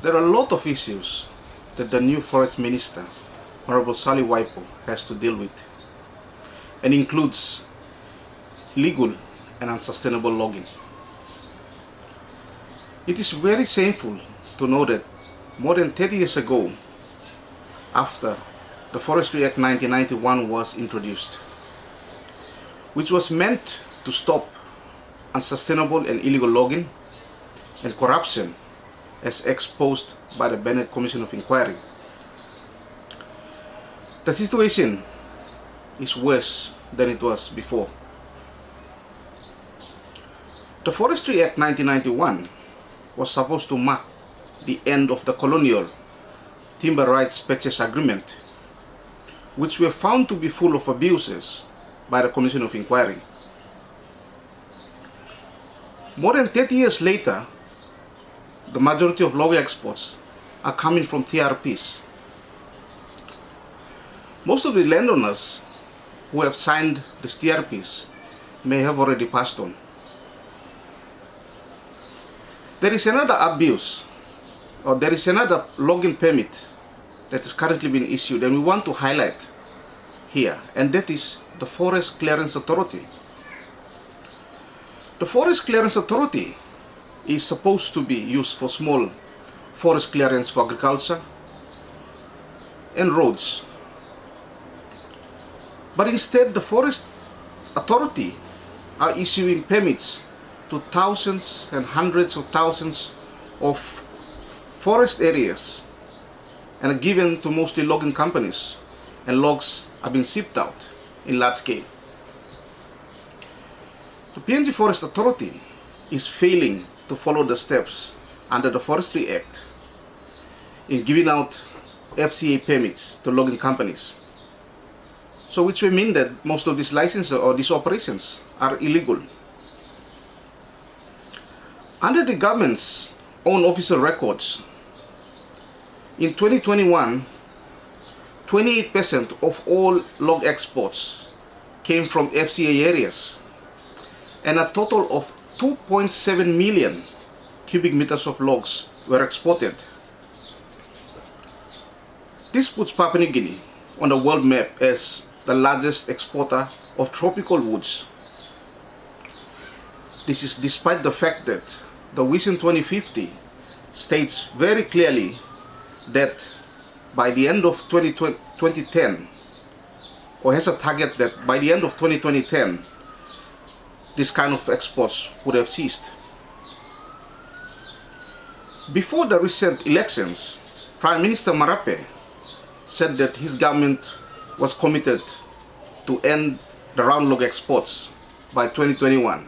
There are a lot of issues that the new Forest Minister, Honorable Salio Waipo, has to deal with, and includes illegal and unsustainable logging. It is very shameful to know that more than 30 years ago, after the Forestry Act 1991 was introduced, which was meant to stop unsustainable and illegal logging and corruption as exposed by the Bennett Commission of Inquiry, the situation is worse than it was before. The Forestry Act 1991 was supposed to mark the end of the colonial timber rights purchase agreement, which were found to be full of abuses by the Commission of Inquiry. More than 30 years later, the majority of log exports are coming from TRPs. Most of the landowners who have signed these TRPs may have already passed on. There is another abuse, or there is another logging permit that is currently being issued, and we want to highlight here, and that is the Forest Clearance Authority. The Forest Clearance Authority is supposed to be used for small forest clearance for agriculture and roads. But instead, the Forest Authority are issuing permits to thousands and hundreds of thousands of forest areas and are given to mostly logging companies, and logs are being shipped out in large scale. The PNG Forest Authority is failing to follow the steps under the Forestry Act in giving out FCA permits to logging companies. So which will mean that most of these licenses or these operations are illegal. Under the government's own official records, in 2021, 28% of all log exports came from FCA areas, and a total of 2.7 million cubic meters of logs were exported. This puts Papua New Guinea on the world map as the largest exporter of tropical woods. This is despite the fact that the Vision 2050 states very clearly that by the end of 2010, or has a target that by the end of 2010, this kind of exports would have ceased. Before the recent elections, Prime Minister Marape said that his government was committed to end the round log exports by 2021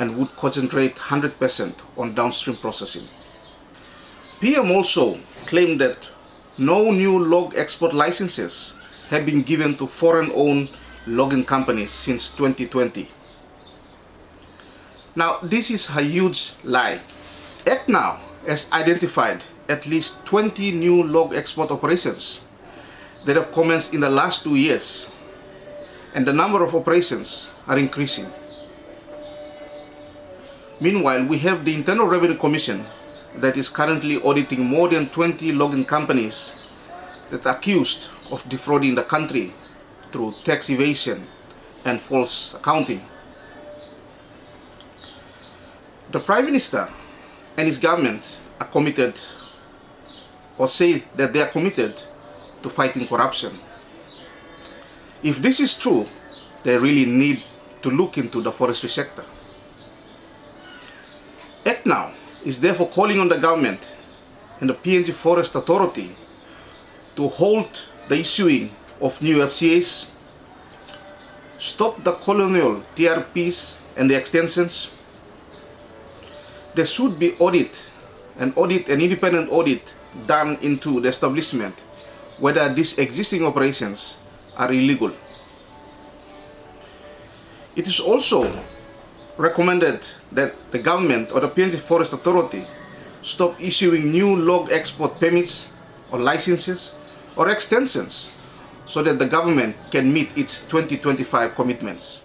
and would concentrate 100% on downstream processing. PM also claimed that no new log export licenses have been given to foreign-owned logging companies since 2020. Now, this is a huge lie. ACNOW has identified at least 20 new log export operations that have commenced in the last 2 years, and the number of operations are increasing. Meanwhile, we have the Internal Revenue Commission that is currently auditing more than 20 logging companies that are accused of defrauding the country through tax evasion and false accounting. The Prime Minister and his government are committed, or say that they are committed, to fighting corruption. If this is true, they really need to look into the forestry sector. ACNOW is therefore calling on the government and the PNG Forest Authority to halt the issuing of new FCAs, stop the colonial TRPs and the extensions. There should be an independent audit done into the establishment whether these existing operations are illegal. It is also recommended that the government or the PNG Forest Authority stop issuing new log export permits or licenses or extensions so that the government can meet its 2025 commitments.